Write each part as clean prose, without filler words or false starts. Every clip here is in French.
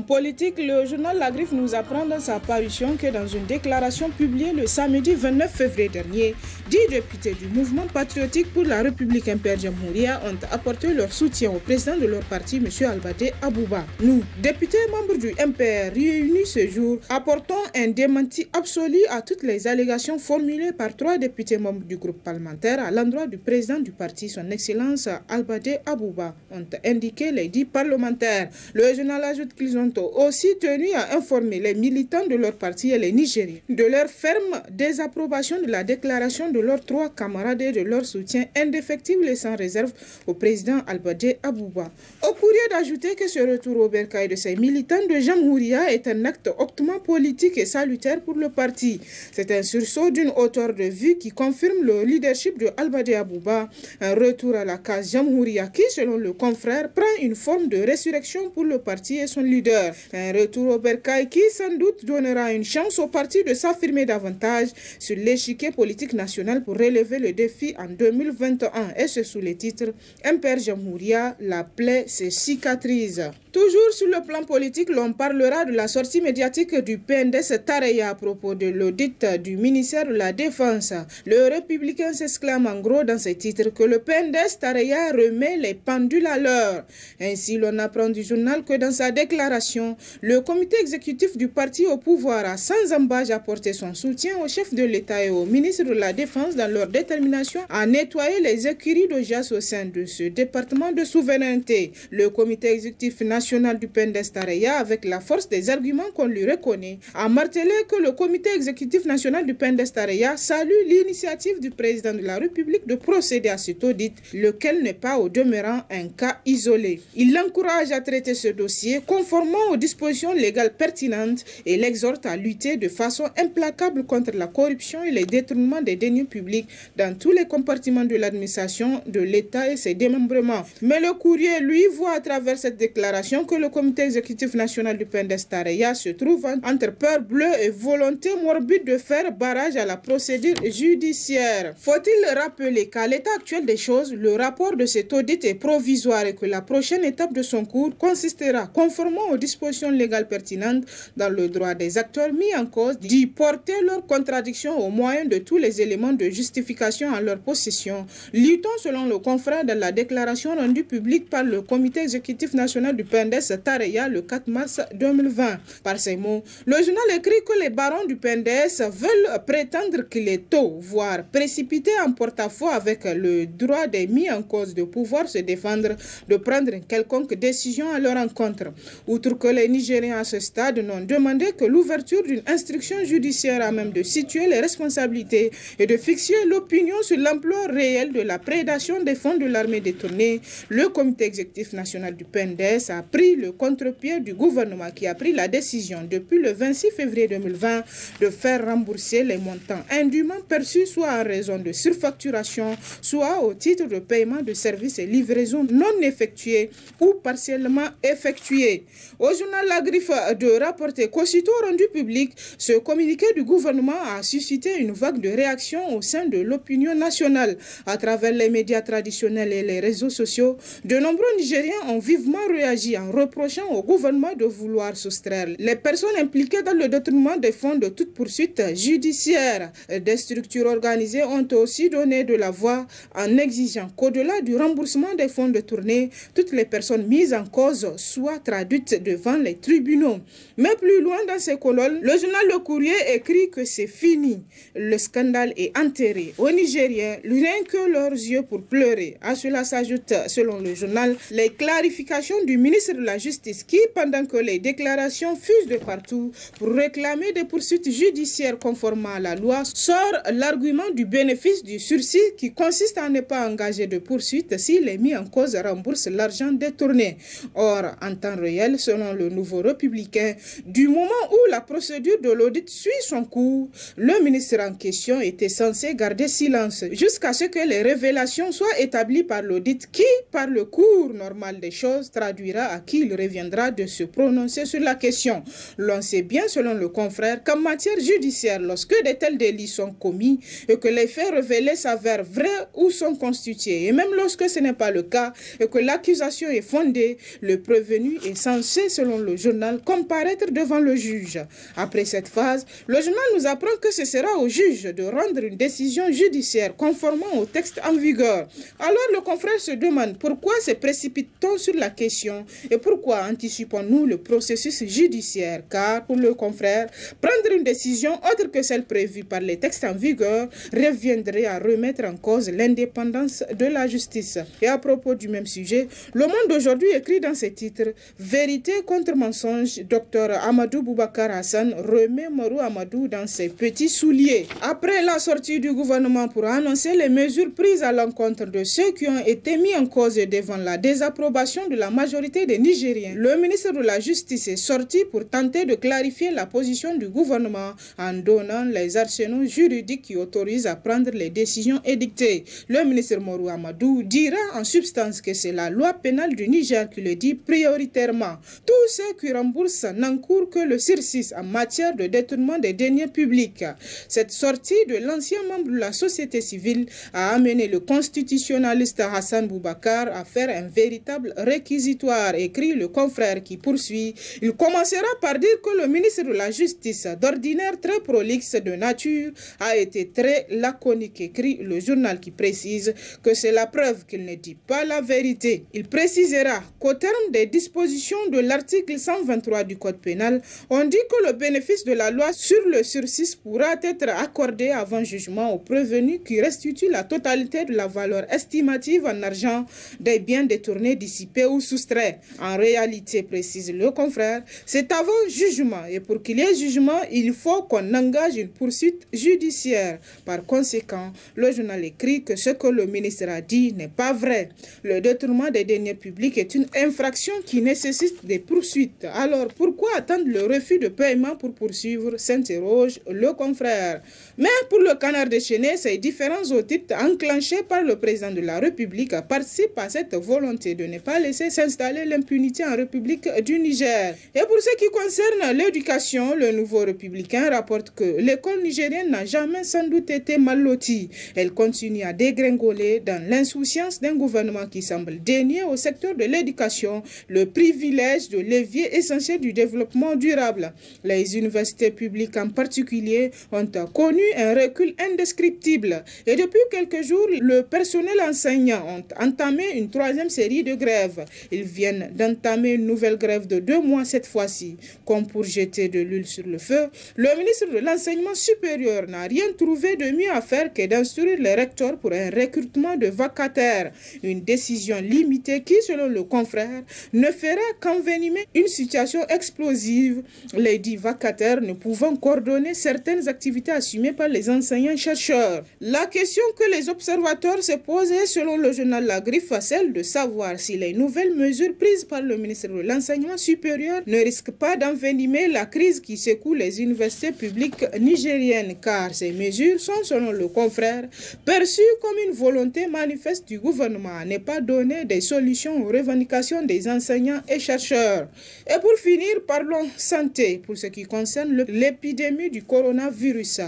politique, le journal La Griffe nous apprend dans sa parution que dans une déclaration publiée le samedi 29 février dernier, 10 députés du mouvement patriotique pour la République Imper Jamhouria ont apporté leur soutien au président de leur parti, M. Albadé Abouba. Nous, députés membres du MPR réunis ce jour, apportons un démenti absolu à toutes les allégations formulées par 3 députés membres du groupe parlementaire à l'endroit du président du parti, son Excellence Albadé Abouba, ont indiqué les 10 parlementaires. Le journal ajoute qu'ils ont aussi tenu à informer les militants de leur parti et les Nigériens de leur ferme désapprobation de la déclaration de leurs 3 camarades et de leur soutien indéfectible et sans réserve au président Albadé Abouba. Au courrier d'ajouter que ce retour au bercail de ces militants de Jamhouria est un acte hautement politique et salutaire pour le parti. C'est un sursaut d'une hauteur de vue qui confirme le leadership de Albadé Abouba, un retour à la case Jamhouria qui, selon le confrère, prend une forme de résurrection pour le parti et son leader. Un retour au bercail qui, sans doute, donnera une chance au parti de s'affirmer davantage sur l'échiquier politique national pour relever le défi en 2021. Et ce sous les titres « Imper Jamhouria, la plaie se cicatrise ». Toujours sur le plan politique, l'on parlera de la sortie médiatique du PNDS Tareya à propos de l'audit du ministère de la Défense. Le républicain s'exclame en gros dans ses titres que le PNDS Tareya remet les pendules à l'heure. Ainsi, l'on apprend du journal que dans sa déclaration, le comité exécutif du parti au pouvoir a sans embâche apporté son soutien au chef de l'État et au ministre de la Défense dans leur détermination à nettoyer les écuries d'Ojas au sein de ce département de souveraineté. Le comité exécutif national du PNDS Tareya, avec la force des arguments qu'on lui reconnaît, a martelé que le comité exécutif national du PNDS Tareya salue l'initiative du président de la République de procéder à cet audit, lequel n'est pas au demeurant un cas isolé. Il l'encourage à traiter ce dossier conformément aux dispositions légales pertinentes et l'exhorte à lutter de façon implacable contre la corruption et les détournements des deniers publics dans tous les compartiments de l'administration de l'État et ses démembrements. Mais le courrier, lui, voit à travers cette déclaration que le comité exécutif national du PNDS Tareya se trouve entre peur bleue et volonté morbide de faire barrage à la procédure judiciaire. Faut-il rappeler qu'à l'état actuel des choses, le rapport de cet audit est provisoire et que la prochaine étape de son cours consistera, conformément aux dispositions légales pertinentes dans le droit des acteurs mis en cause, d'y porter leurs contradictions au moyen de tous les éléments de justification en leur possession. Lutons selon le confrère dans la déclaration rendue publique par le comité exécutif national du PNDS Tareya le 4 mars 2020. Par ces mots, le journal écrit que les barons du PNDS veulent prétendre qu'il est tôt, voire précipité en porte-à-faux avec le droit des mis en cause de pouvoir se défendre, de prendre une quelconque décision à leur encontre. Outre que les Nigériens à ce stade n'ont demandé que l'ouverture d'une instruction judiciaire à même de situer les responsabilités et de fixer l'opinion sur l'ampleur réelle de la prédation des fonds de l'armée détournée, le comité exécutif national du PNDS a pris le contre-pied du gouvernement qui a pris la décision depuis le 26 février 2020 de faire rembourser les montants indûment perçus soit en raison de surfacturation, soit au titre de paiement de services et livraisons non effectués ou partiellement effectués. Au journal La Griffe de rapporter qu'aussitôt rendu public, ce communiqué du gouvernement a suscité une vague de réactions au sein de l'opinion nationale. À travers les médias traditionnels et les réseaux sociaux, de nombreux Nigériens ont vivement réagi en reprochant au gouvernement de vouloir soustraire les personnes impliquées dans le détournement des fonds de toute poursuite judiciaire. Des structures organisées ont aussi donné de la voix en exigeant qu'au-delà du remboursement des fonds détournés, toutes les personnes mises en cause soient traduites devant les tribunaux. Mais plus loin dans ces colonnes, le journal Le Courrier écrit que c'est fini. Le scandale est enterré. Aux Nigériens, rien que leurs yeux pour pleurer. À cela s'ajoute, selon le journal, les clarifications du ministre de la Justice qui, pendant que les déclarations fusent de partout pour réclamer des poursuites judiciaires conformément à la loi, sort l'argument du bénéfice du sursis qui consiste à ne pas engager de poursuite si les mis en cause remboursent l'argent détourné. Or, en temps réel, selon le Nouveau Républicain, du moment où la procédure de l'audit suit son cours, le ministre en question était censé garder silence jusqu'à ce que les révélations soient établies par l'audit qui, par le cours normal des choses, traduira à qui il reviendra de se prononcer sur la question. L'on sait bien, selon le confrère, qu'en matière judiciaire, lorsque de tels délits sont commis et que les faits révélés s'avèrent vrais ou sont constitués, et même lorsque ce n'est pas le cas et que l'accusation est fondée, le prévenu est censé, selon le journal, comparaître devant le juge. Après cette phase, le journal nous apprend que ce sera au juge de rendre une décision judiciaire conformément au texte en vigueur. Alors le confrère se demande pourquoi se précipite-t-on sur la question et pourquoi anticipons-nous le processus judiciaire, car pour le confrère, prendre une décision autre que celle prévue par les textes en vigueur reviendrait à remettre en cause l'indépendance de la justice. Et à propos du même sujet, Le Monde d'aujourd'hui écrit dans ses titres « Vérité contre mensonge, Dr Amadou Boubacar Hassan remet Moro Amadou dans ses petits souliers ». Après la sortie du gouvernement pour annoncer les mesures prises à l'encontre de ceux qui ont été mis en cause devant la désapprobation de la majorité des Nigériens, le ministre de la Justice est sorti pour tenter de clarifier la position du gouvernement en donnant les arsenaux juridiques qui autorisent à prendre les décisions édictées. Le ministre Moro Amadou dira en substance que c'est la loi pénale du Niger qui le dit prioritairement. Tous ceux qui remboursent n'encourent que le sursis en matière de détournement des deniers publics. Cette sortie de l'ancien membre de la société civile a amené le constitutionnaliste Hassan Boubacar à faire un véritable réquisitoire, écrit le confrère qui poursuit. Il commencera par dire que le ministre de la Justice, d'ordinaire très prolixe de nature, a été très laconique, écrit le journal qui précise que c'est la preuve qu'il ne dit pas la vérité. Il précisera qu'au terme des dispositions de l'article 123 du Code pénal, on dit que le bénéfice de la loi sur le sursis pourra être accordé avant jugement au prévenu qui restitue la totalité de la valeur estimative en argent des biens détournés, dissipés ou soustraits. En réalité, précise le confrère, c'est avant jugement et pour qu'il y ait jugement, il faut qu'on engage une poursuite judiciaire. Par conséquent, le journal écrit que ce que le ministre a dit n'est pas vrai. Le détournement des deniers publics est une infraction qui nécessite des poursuites. Alors pourquoi attendre le refus de paiement pour poursuivre, s'interroge le confrère. Mais pour le Canard déchaîné, ces différents audits enclenchés par le président de la République participent à cette volonté de ne pas laisser s'installer l'impunité en République du Niger. Et pour ce qui concerne l'éducation, le Nouveau Républicain rapporte que l'école nigérienne n'a jamais sans doute été mal lotie. Elle continue à dégringoler dans l'insouciance d'un gouvernement qui semble dénier au secteur de l'éducation le privilège de levier essentiel du développement durable. Les universités publiques en particulier ont connu un recul indescriptible et depuis quelques jours, le personnel enseignant ont entamé une troisième série de grèves. Ils viennent d'entamer une nouvelle grève de 2 mois cette fois-ci. Comme pour jeter de l'huile sur le feu, le ministre de l'Enseignement supérieur n'a rien trouvé de mieux à faire que d'instruire les recteurs pour un recrutement de vacataires. Une décision limitée qui, selon le confrère, ne fera qu'envenimer une situation explosive, les dits vacataires ne pouvant coordonner certaines activités assumées par les enseignants-chercheurs. La question que les observateurs se posent est, selon le journal La Griffe, celle de savoir si les nouvelles mesures prises par le ministre de l'Enseignement supérieur ne risquent pas d'envenimer la crise qui secoue les universités publiques nigériennes, car ces mesures sont, selon le confrère, perçues comme une volonté manifeste du gouvernement à ne pas donner des solutions aux revendications des enseignants et chercheurs. Et pour finir, parlons santé. Pour ce qui concerne l'épidémie du coronavirus,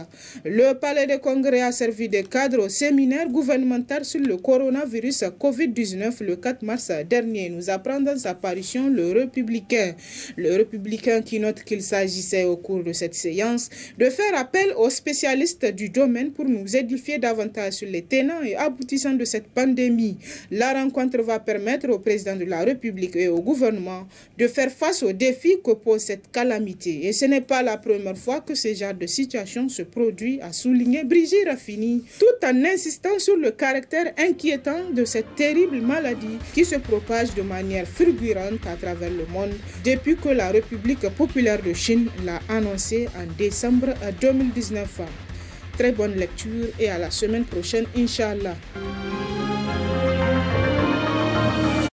le palais des congrès a servi de cadre au séminaire gouvernemental sur le coronavirus Covid-19 le 4 mars dernier. Nous apprend dans sa parution Le Républicain. Le Républicain qui note qu'il s'agissait au cours de cette séance de faire appel aux spécialistes du domaine pour nous édifier davantage sur les tenants et aboutissants de cette pandémie. La rencontre va permettre au président de la République et au gouvernement de faire face aux défis que pose cette calamité. Et ce n'est pas la première fois que ce genre de situation se produit, a souligné Brigitte Raffini, tout en insistant sur le caractère inquiétant de cette terrible maladie qui se propage de manière fulgurante à travers le monde depuis que la République populaire de Chine l'a annoncé en décembre 2019. Très bonne lecture et à la semaine prochaine, Inch'Allah.